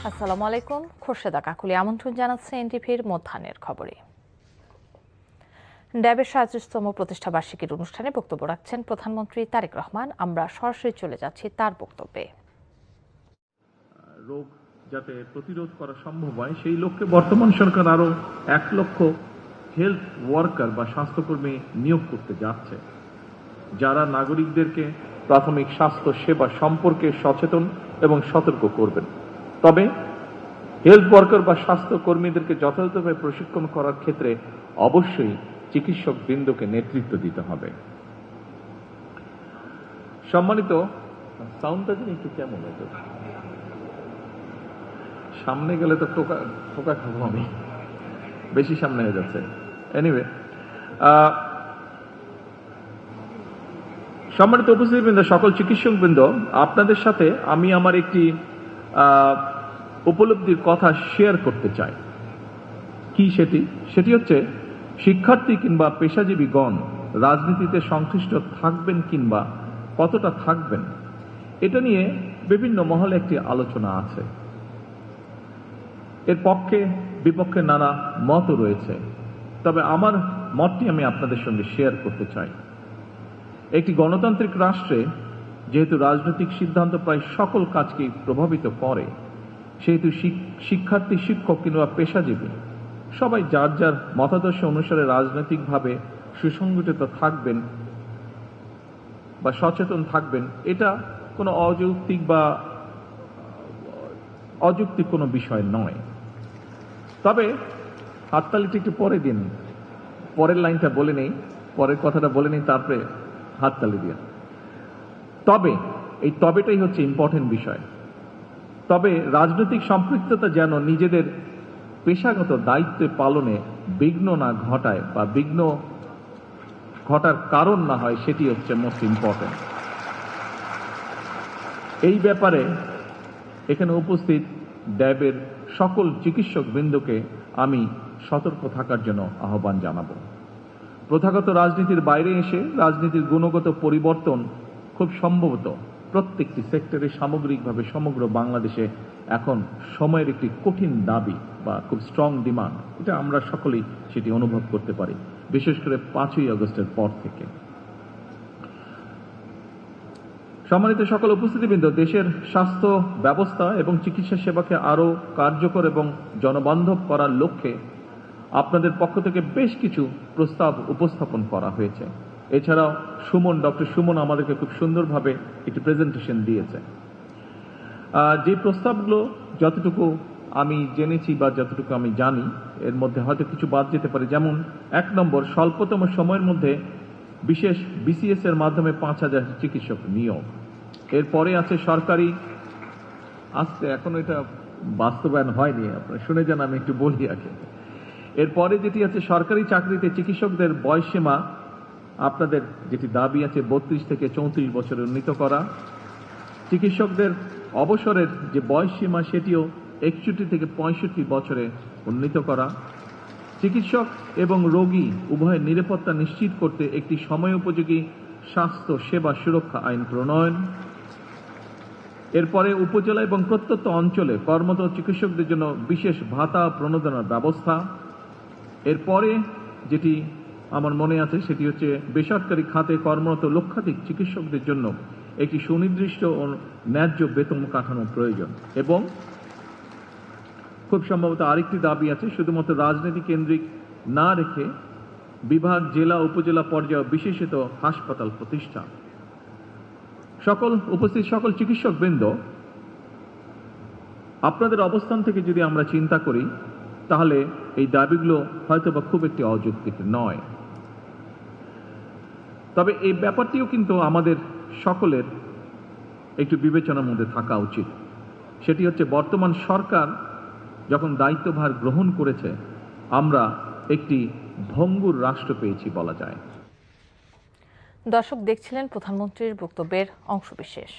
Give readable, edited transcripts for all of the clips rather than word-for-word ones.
আসসালামু আলাইকুম। খোরশেদা কাকুলি আমন্ত্রণ জানাচ্ছে এনটিভির মধ্যাহ্নের খবরে। ড্যাবের 37তম প্রতিষ্ঠা বার্ষিকীর অনুষ্ঠানে বক্তব্য রাখছেন প্রধানমন্ত্রী তারেক রহমান। আমরা সরাসরি চলে যাচ্ছি তার বক্তব্যে। রোগ যাতে প্রতিরোধ করা সম্ভব হয় সেই লক্ষ্যে বর্তমান সরকার আরো 1 লক্ষ হেলথ ওয়ার্কার বা স্বাস্থ্যকর্মী নিয়োগ করতে যাচ্ছে, যারা নাগরিকদেরকে প্রাথমিক স্বাস্থ্য সেবা সম্পর্কে সচেতন এবং সতর্ক করবেন। তবে হেলথ ওয়ার্কার বা স্বাস্থ্যকর্মীদেরকে যথাযথভাবে প্রশিক্ষণ করার ক্ষেত্রে অবশ্যই চিকিৎসক বৃন্দকে নেতৃত্ব দিতে হবে। সম্মানিত, সাউন্ডটা যেন একটু কেমন হতো, সামনে গেলে তো টোকা খাবো আমি, বেশি সামনে হয়ে যাচ্ছে। এনিওয়ে, সম্মানিত উপস্থিতিবৃন্দ, সকল চিকিৎসকবৃন্দ, আপনাদের সাথে আমি আমার একটি উপলব্ধির কথা শেয়ার করতে চাই। কি সেটি হচ্ছে শিক্ষার্থী কিংবা পেশাজীবীগণ রাজনীতিতে সংশ্লিষ্ট থাকবেন কিংবা কতটা থাকবেন, এটা নিয়ে বিভিন্ন মহলে একটি আলোচনা আছে। এর পক্ষে বিপক্ষে নানা মত রয়েছে, তবে আমার মতটি আমি আপনাদের সঙ্গে শেয়ার করতে চাই। একটি গণতান্ত্রিক রাষ্ট্রে যেহেতু রাজনৈতিক সিদ্ধান্ত প্রায় সকল কাজকে প্রভাবিত করে, সেহেতু শিক্ষার্থী, শিক্ষক কিংবা পেশাজীবী সবাই যার যার মতাদর্শ অনুসারে রাজনৈতিকভাবে সুসংগঠিত থাকবেন বা সচেতন থাকবেন, এটা কোনো অযৌক্তিক কোনো বিষয় নয়। তবে হাততালিটি একটু পরে দিন, পরের লাইনটা বলে নেই, পরের কথাটা বলে নেই, তারপরে হাততালি দিয়ে। তবে এই তবেটাই হচ্ছে ইম্পর্টেন্ট বিষয়। তবে রাজনৈতিক সম্পৃক্ততা যেন নিজেদের পেশাগত দায়িত্ব পালনে বিঘ্ন না ঘটায় বা বিঘ্ন ঘটার কারণ না হয়, সেটি হচ্ছে মোস্ট ইম্পর্টেন্ট। এই ব্যাপারে এখানে উপস্থিত ড্যাবের সকল চিকিৎসক বৃন্দকে আমি সতর্ক থাকার জন্য আহ্বান জানাবো। প্রথাগত রাজনীতির বাইরে এসে রাজনীতির গুণগত পরিবর্তন খুব সম্ভবত প্রত্যেকটি সেক্টরে সামগ্রিকভাবে সমগ্র বাংলাদেশে এখন সময়ের একটি কঠিন দাবি বা খুব স্ট্রং ডিমান্ড। এটা আমরা সকলেই সেটি অনুভব করতে পারি, বিশেষ করে 5ই আগস্টের পর থেকে। সম্মানিত সকল উপস্থিতিবৃন্দ, দেশের স্বাস্থ্য ব্যবস্থা এবং চিকিৎসা সেবাকে আরো কার্যকর এবং জনবান্ধব করার লক্ষ্যে আপনাদের পক্ষ থেকে বেশ কিছু প্রস্তাব উপস্থাপন করা হয়েছে। এছাড়াও ডক্টর সুমন আমাদেরকে খুব সুন্দরভাবে একটি প্রেজেন্টেশন দিয়েছে। যে প্রস্তাবগুলো যতটুকু আমি জেনেছি বা যতটুকু আমি জানি, এর মধ্যে হয়তো কিছু বাদ যেতে পারে। যেমন 1 নম্বর, স্বল্পতম সময়ের মধ্যে বিশেষ বিসিএস এর মাধ্যমে 5000 চিকিৎসক নিয়োগ। এরপরে আছে সরকারি, এখনো এটা বাস্তবায়ন হয়নি, আপনারা শুনে যান, আমি একটু বলি আগে। এরপরে যেটি আছে সরকারি চাকরিতে চিকিৎসকদের বয়সসীমা, আপনাদের যেটি দাবি আছে 32 থেকে 34 বছরে উন্নীত করা। চিকিৎসকদের অবসরের যে বয়সসীমা, সেটিও 61 থেকে 65 বছরে উন্নীত করা। চিকিৎসক এবং রোগী উভয়ের নিরাপত্তা নিশ্চিত করতে একটি সময়োপযোগী স্বাস্থ্য সেবা সুরক্ষা আইন প্রণয়ন। এরপরে উপজেলা এবং প্রত্যন্ত অঞ্চলে কর্মরত চিকিৎসকদের জন্য বিশেষ ভাতা প্রণোদনার ব্যবস্থা। এরপরে যেটি আমার মনে আছে সেটি হচ্ছে বেসরকারি খাতে কর্মরত লক্ষাধিক চিকিৎসকদের জন্য একটি সুনির্দিষ্ট ও ন্যায্য বেতন কাঠামো প্রয়োজন। এবং খুব সম্ভবত আরেকটি দাবি আছে, শুধুমাত্র রাজনীতি কেন্দ্রিক না রেখে বিভাগ, জেলা, উপজেলা পর্যায়ে বিশেষিত হাসপাতাল প্রতিষ্ঠা। উপস্থিত সকল চিকিৎসক বৃন্দ, আপনাদের অবস্থান থেকে যদি আমরা চিন্তা করি, তাহলে এই দাবিগুলো হয়তো বা খুব একটি অযৌক্তিক নয়। তবে এই ব্যাপারটিও কিন্তু আমাদের সকলের একটু বিবেচনার মধ্যে থাকা উচিত। সেটি হচ্ছে বর্তমান সরকার যখন দায়িত্বভার গ্রহণ করেছে, আমরা একটি ভঙ্গুর রাষ্ট্র পেয়েছি বলা যায়। দর্শক দেখছিলেন প্রধানমন্ত্রীর বক্তব্যের অংশবিশেষ।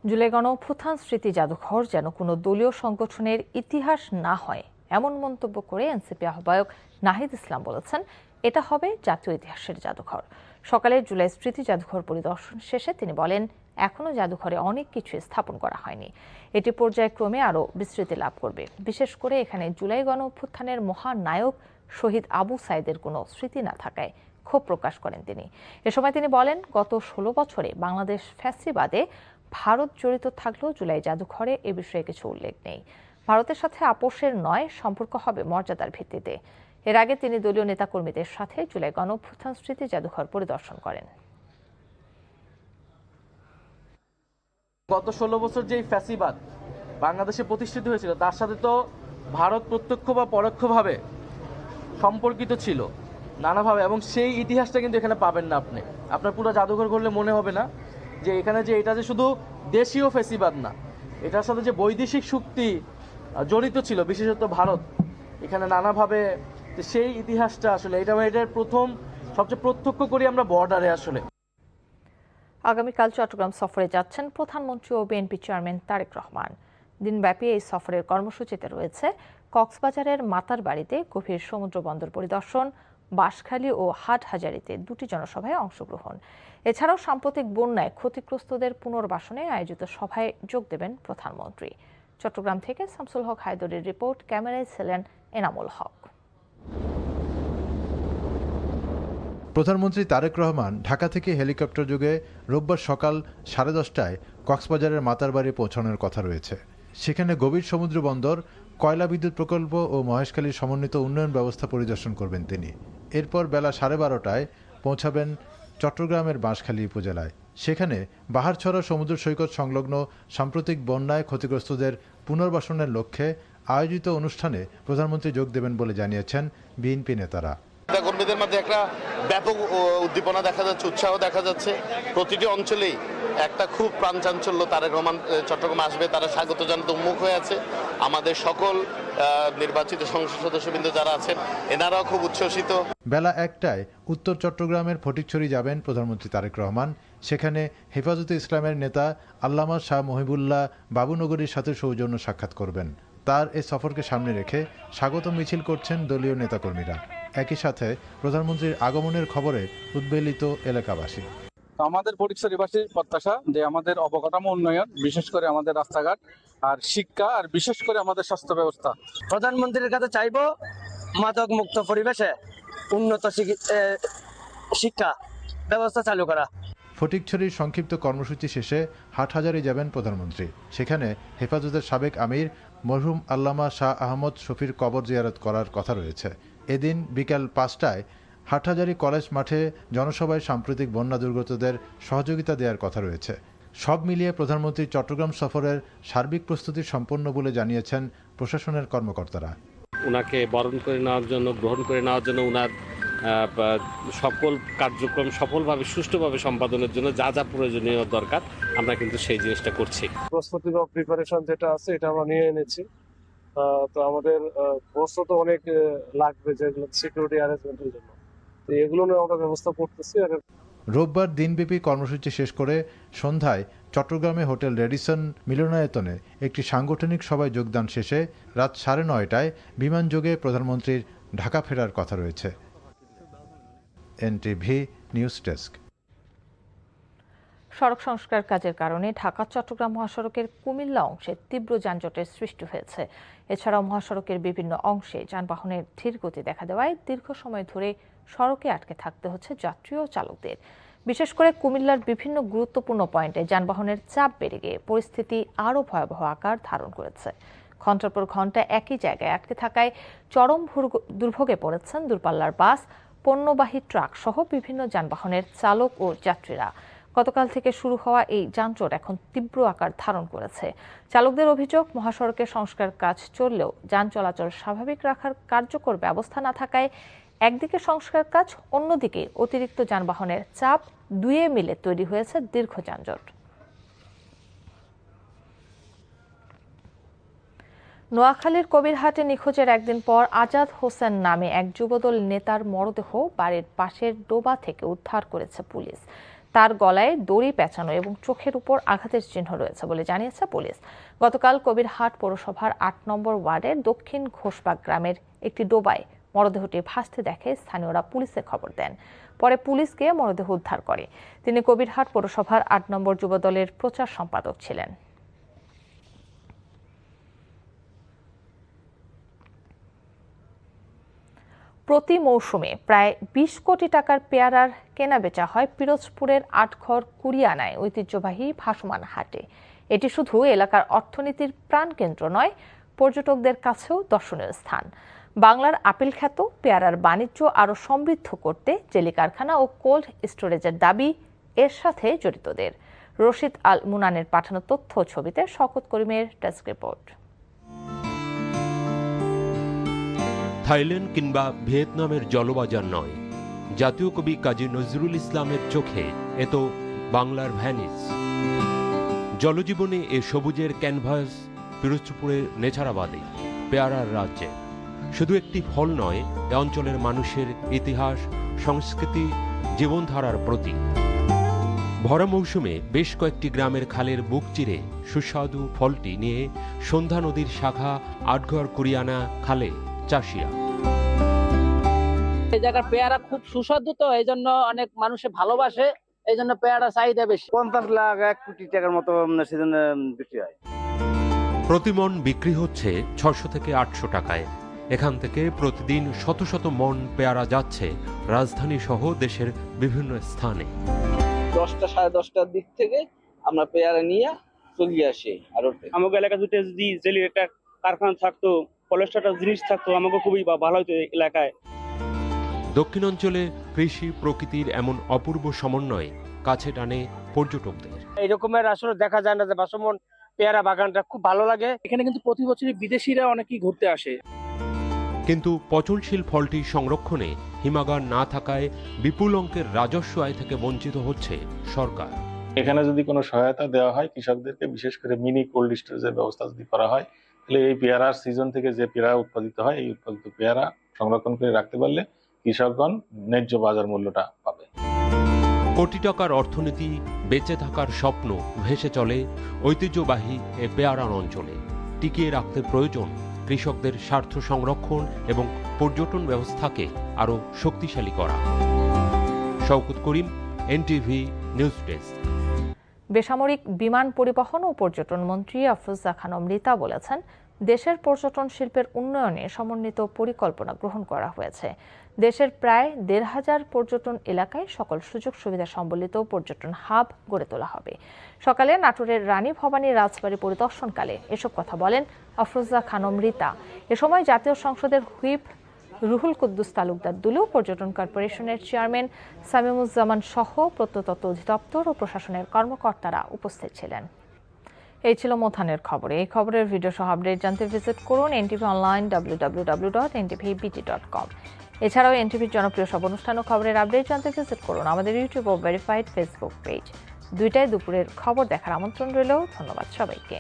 জুলাই গণঅভ্যুত্থান স্মৃতি জাদুঘর যেন কোনো দলীয় সংগঠনের ইতিহাস না হয়, এমন মন্তব্য করে এনসিপি আহ্বায়ক নাহিদ ইসলাম বলেছেন, এটা হবে জাতীয় ইতিহাসের জাদুঘর। সকালে জুলাই স্মৃতি জাদুঘর পরিদর্শন শেষে তিনি বলেন, এখনও জাদুঘরে অনেক কিছু স্থাপন করা হয়নি। এটি পর্যায়ক্রমে আরও বিস্তৃতি লাভ করবে। বিশেষ করে এখানে জুলাই গণঅভ্যুত্থানের মহানায়ক শহীদ আবু সাইদের কোনো স্মৃতি না থাকায় ক্ষোভ প্রকাশ করেন তিনি। এ সময় তিনি বলেন, গত 16 বছরে বাংলাদেশ ফ্যাসিবাদে ভারত জড়িত থাকলেও জুলাই জাদুঘরে এ বিষয়ে কিছু উল্লেখ নেই। ভারতের সাথে আপোষের নয়, সম্পর্ক হবে মর্যাদার ভিত্তিতে। এর আগে তিনি দলীয় নেতাকর্মীদের সাথে জুলাই গণঅভ্যুত্থান স্মৃতি জাদুঘর পরিদর্শন করেন। গত 16 বছর যে ফ্যাসিবাদ বাংলাদেশে প্রতিষ্ঠিত হয়েছিল তার সাথে তো ভারত প্রত্যক্ষ বা পরোক্ষভাবে সম্পর্কিত ছিল নানাভাবে, এবং সেই ইতিহাসটা কিন্তু এখানে পাবেন না। আপনার পুরো জাদুঘর করলে মনে হবে না যে এখানে যে এটা যে শুধু দেশীয় ফ্যাসিবাদ না, এটার সাথে যে বৈদেশিক শক্তি জড়িত ছিল, বিশেষত ভারত, এখানে নানাভাবে সেই ইতিহাসটা আসলে এটার প্রথম সবচেয়ে প্রত্যক্ষ করি আমরা বর্ডারে। আসলে আগামীকাল চট্টগ্রাম সফরে যাচ্ছেন প্রধানমন্ত্রী ও বিএনপি চেয়ারম্যান তারেক রহমান। দিনব্যাপী এই সফরের কর্মসূচিতে রয়েছে কক্সবাজারের মাতার বাড়িতে গভীর সমুদ্র বন্দর পরিদর্শন, বাঁশখালী ও হাটহাজারীতে 2টি জনসভায় অংশগ্রহণ। এছাড়াও সাম্প্রতিক বন্যায় ক্ষতিগ্রস্তদের পুনর্বাসনে আয়োজিত সভায় যোগ দেবেন প্রধানমন্ত্রী। চট্টগ্রাম থেকে শামসুল হক হায়দরের রিপোর্ট, ক্যামেরায় ছিলেন এনামুল হক। প্রধানমন্ত্রী তারেক রহমান ঢাকা থেকে হেলিকপ্টার যোগে রোববার সকাল 10:30টায় কক্সবাজারের মাতারবাড়ি পৌঁছানোর কথা রয়েছে। সেখানে গভীর সমুদ্র বন্দর, কয়লা বিদ্যুৎ প্রকল্প ও মহেশখালীর সমন্বিত উন্নয়ন ব্যবস্থা পরিদর্শন করবেন তিনি। এরপর বেলা 12:30টায় পৌঁছাবেন চট্টগ্রামের বাঁশখালী উপজেলায়। সেখানে বাহারছড়া সমুদ্র সৈকত সংলগ্ন সাম্প্রতিক বন্যায় ক্ষতিগ্রস্তদের পুনর্বাসনের লক্ষ্যে আয়োজিত অনুষ্ঠানে প্রধানমন্ত্রী যোগ দেবেন বলে জানিয়েছেন বিএনপি নেতারা। কর্মীদের মধ্যে একটা ব্যাপক উদ্দীপনা দেখা যাচ্ছে, উৎসাহ দেখা যাচ্ছে। প্রতিটি অঞ্চলেই একটা খুব প্রাণচাঞ্চল্য, তারেক রহমান চট্টগ্রামে আসবে, তারা স্বাগত জানাতে উন্মুখ হয়ে আছে। আমাদের সকল নির্বাচিত সংসদ সদস্যবৃন্দ যারা আছেন এনারাও খুব উচ্ছ্বসিত। বেলা 1টায় উত্তর চট্টগ্রামের ফটিকছড়ি যাবেন প্রধানমন্ত্রী তারেক রহমান। সেখানে হেফাজতে ইসলামের নেতা আল্লামা শাহ মহিবুল্লাহ বাবুনগরীর সাথে সৌজন্য সাক্ষাৎ করবেন। তার এ সফরকে সামনে রেখে স্বাগত মিছিল করছেন দলীয় নেতাকর্মীরা। একই সাথে প্রধানমন্ত্রীর আগমনের খবরে উদ্বেলিত এলাকাবাসী। আমাদের ফটিকছড়িবাসীর প্রত্যাশা যে আমাদের অবকাঠামো উন্নয়ন, বিশেষ করে আমাদের রাস্তাঘাট আর শিক্ষা, আর বিশেষ করে আমাদের স্বাস্থ্য ব্যবস্থা। প্রধানমন্ত্রীর কাছে চাইবো মাদক মুক্ত পরিবেশে উন্নত শিক্ষা ব্যবস্থা চালু করা। ফটিকছড়ির সংক্ষিপ্ত কর্মসূচি শেষে হাটহাজারী যাবেন প্রধানমন্ত্রী। সেখানে হেফাজতের সাবেক আমির মরহুম আল্লামা শাহ আহমদ শফির কবর জিয়ারত করার কথা রয়েছে। এদিন বিকাল 5টায় হাটহাজারী কলেজ মাঠে জনসভায় সাম্প্রতিক বন্যা দুর্গতদের সহযোগিতা দেওয়ার কথা রয়েছে। সব মিলিয়ে প্রধানমন্ত্রীর চট্টগ্রাম সফরের সার্বিক প্রস্তুতি সম্পন্ন বলে জানিয়েছেন প্রশাসনের কর্মকর্তারা। ওনাকে বরণ করে নেওয়ার জন্য, গ্রহণ করে নেওয়ার জন্য, ওনার সকল কার্যক্রম সফলভাবে সুষ্ঠুভাবে সম্পাদনের জন্য যা যা প্রয়োজনীয় দরকার আমরা কিন্তু সেই জিনিসটা করছি। প্রস্তুতি বা প্রিপারেশন যেটা আছে এটা আমরা নিয়ে এনেছি। তো আমাদের প্রস্তুত অনেক লাগবে যেগুলো সিকিউরিটি অ্যারেঞ্জমেন্টের জন্য, তো এগুলো নিয়ে আমরা ব্যবস্থা করতেছি। আর রোববার দিনব্যাপী কর্মসূচি শেষ করে সন্ধ্যায় চট্টগ্রামে হোটেল রেডিসন মিলনায়তনে একটি সাংগঠনিক সভায় যোগদান শেষে রাত 9:30টায় বিমানযোগে প্রধানমন্ত্রীর ঢাকা ফেরার কথা রয়েছে। NTV news desk. সড়ক সংস্কার কাজের কারণে ঢাকা চট্টগ্রাম মহাসড়কের কুমিল্লা অংশে তীব্র যানজটের সৃষ্টি হয়েছে। এছাড়াও মহাসড়কের বিভিন্ন অংশে যানবাহনের ধীর গতি দেখা দেওয়ায় দীর্ঘ সময় ধরে সড়কে আটকে থাকতে হচ্ছে যাত্রী ও চালকদের। বিশেষ করে কুমিল্লার বিভিন্ন গুরুত্বপূর্ণ পয়েন্টে যানবাহনের চাপ বেড়ে গিয়ে পরিস্থিতি আরও ভয়াবহ আকার ধারণ করেছে। ঘণ্টার পর ঘণ্টা একই জায়গায় আটকে থাকায় চরম দুর্ভোগে পড়েছেন দূরপাল্লার বাস, পণ্যবাহী ট্রাক সহ বিভিন্ন যানবাহনের চালক ও যাত্রীরা। গতকাল থেকে শুরু হওয়া এই যানজট এখন তীব্র আকার ধারণ করেছে। চালকদের অভিযোগ, মহাসড়কের সংস্কার কাজ চললেও যান চলাচল স্বাভাবিক রাখার কার্যকর ব্যবস্থা না থাকায় একদিকে সংস্কার কাজ, অন্যদিকে অতিরিক্ত যানবাহনের চাপ, দুয়ে মিলে তৈরি হয়েছে দীর্ঘ যানজট। নোয়াখালীর কবিরহাটে নিখোঁজের একদিন পর আজাদ হোসেন নামে এক যুবদল নেতার মরদেহ বাড়ির পাশের ডোবা থেকে উদ্ধার করেছে পুলিশ। তার গলায় দড়ি পেঁচানো এবং চোখের উপর আঘাতের চিহ্ন রয়েছে বলে জানিয়েছে পুলিশ। গতকাল কবিরহাট পৌরসভার 8 নম্বর ওয়ার্ডের দক্ষিণ ঘোষবাগ গ্রামের একটি ডোবায় মরদেহটি ভাসতে দেখে স্থানীয়রা পুলিশে খবর দেন। পরে পুলিশ গিয়ে মরদেহ উদ্ধার করে। তিনি কবিরহাট পৌরসভার ৮ নম্বর যুবদলের প্রচার সম্পাদক ছিলেন। প্রতি মৌসুমে প্রায় ২০ কোটি টাকার পেয়ারার কেনাবেচা হয় পিরোজপুরের আটঘর কুড়িয়ানায় ঐতিহ্যবাহী ভাসমান হাটে। এটি শুধু এলাকার অর্থনীতির প্রাণকেন্দ্র নয়, পর্যটকদের কাছেও দর্শনীয় স্থান। বাংলার আপেল খ্যাত পেয়ারার বাণিজ্য আরও সমৃদ্ধ করতে জেলি কারখানা ও কোল্ড স্টোরেজের দাবি এর সাথে জড়িতদের। রশিদ আল মুনানের পাঠানো তথ্য ও ছবিতে শওকত করিমের ডেস্ক রিপোর্ট। থাইল্যান্ড কিংবা ভিয়েতনামের জলবাজার নয়, জাতীয় কবি কাজী নজরুল ইসলামের চোখে এ তো বাংলার ভ্যানিস। জলজীবনে এ সবুজের ক্যানভাস পিরোজপুরের নেছারাবাদে পেয়ারার রাজ্যে। শুধু একটি ফল নয়, এ অঞ্চলের মানুষের ইতিহাস, সংস্কৃতি, জীবনধারার প্রতীক। ভরা মৌসুমে বেশ কয়েকটি গ্রামের খালের বুক চিরে সুস্বাদু ফলটি নিয়ে সন্ধ্যা নদীর শাখা আটঘর কুড়িয়ানা খালে চাষিয়া। এই জায়গার পেয়ারা খুব সুস্বাদু, তো এই জন্য অনেক মানুষে ভালোবাসে, এই জন্য পেয়ারা চাহিদা বেশি। 50 লাখ 1 কোটি টাকার মতো সিজনে বিক্রি হয়। প্রতিমন বিক্রি হচ্ছে 600 থেকে 800 টাকায়। এখান থেকে প্রতিদিন শত শত মন পেয়ারা যাচ্ছে রাজধানী সহ দেশের বিভিন্ন স্থানে। 10টা সাড়ে 10টার দিক থেকে আমরা পেয়ারা নিয়ে চলে আসি। আর আমাকে এলাকা যদি জেলির একটা কারখানা থাকতো, পলেস্টারটা জিনিস থাকতো, আমাকে খুবই ভালো হতো এলাকায়। দক্ষিণাঞ্চলে কৃষি প্রকৃতির এমন অপূর্ব সমন্বয়ে কাছে টানে পর্যটকদের। এই রকমের আসলে দেখা যায় না যে ভাসমান পেয়ারা বাগানটা খুব ভালো লাগে। এখানে কিন্তু প্রতি বছরই বিদেশিরা অনেকেই ঘুরতে আসে। কিন্তু পচনশীল ফলটি সংরক্ষণে হিমাগার না থাকায় বিপুল অঙ্কের রাজস্ব আয় থেকে বঞ্চিত হচ্ছে সরকার। এখানে যদি কোনো সহায়তা দেওয়া হয় কৃষকদেরকে, বিশেষ করে মিনি কোল্ড স্টোরেজের ব্যবস্থা যদি করা হয়, তাহলে এই পেয়ারার সিজন থেকে যে পেয়ারা উৎপাদিত হয়, এই উৎপাদিত পেয়ারা সংরক্ষণ করে রাখতে পারলে কৃষকগণ ন্যায্য বাজার মূল্যটা পাবে। কোটি টাকার অর্থনীতি, বেঁচে থাকার স্বপ্ন ভেসে চলে ঐতিহ্যবাহী এ পেয়ারান অঞ্চলে। টিকিয়ে রাখতে প্রয়োজন কৃষকদের স্বার্থ সংরক্ষণ এবং পর্যটন ব্যবস্থাকে আরও শক্তিশালী করা। শওকত করিম, এনটিভি নিউজ ডেস্ক। বেসামরিক বিমান পরিবহন ও পর্যটন মন্ত্রী আফরোজা খানম রিতা বলেছেন, দেশের পর্যটন শিল্পের উন্নয়নে সমন্বিত পরিকল্পনা গ্রহণ করা হয়েছে। দেশের প্রায় ১৫০০ পর্যটন এলাকায় সকল সুযোগ সুবিধা সম্বলিত পর্যটন হাব গড়ে তোলা হবে। সকালে নাটোরের রানী ভবানী রাজবাড়ী পরিদর্শনকালে এসব কথা বলেন আফরোজা খানম রিতা। এ সময় জাতীয় সংসদের হুইপ রুহুল কুদ্দুস তালুকদার দুলু, পর্যটন কর্পোরেশনের চেয়ারম্যান সামিমুজ্জামান সহ প্রত্নতত্ত্ব অধিদপ্তর ও প্রশাসনের কর্মকর্তারা উপস্থিত ছিলেন। এই ছিল মোথানের খবর। এই খবরের ভিডিও সহ আপডেট জানতে ভিজিট করুন এনটিভি অনলাইন www.ntvbt.com। এছাড়াও এনটিভির জনপ্রিয় সব অনুষ্ঠান ও খবরের আপডেট জানতে ভিজিট করুন আমাদের ইউটিউব ও ভেরিফাইড ফেসবুক পেজ। দুইটায় দুপুরের খবর দেখার আমন্ত্রণ রইল। ধন্যবাদ সবাইকে।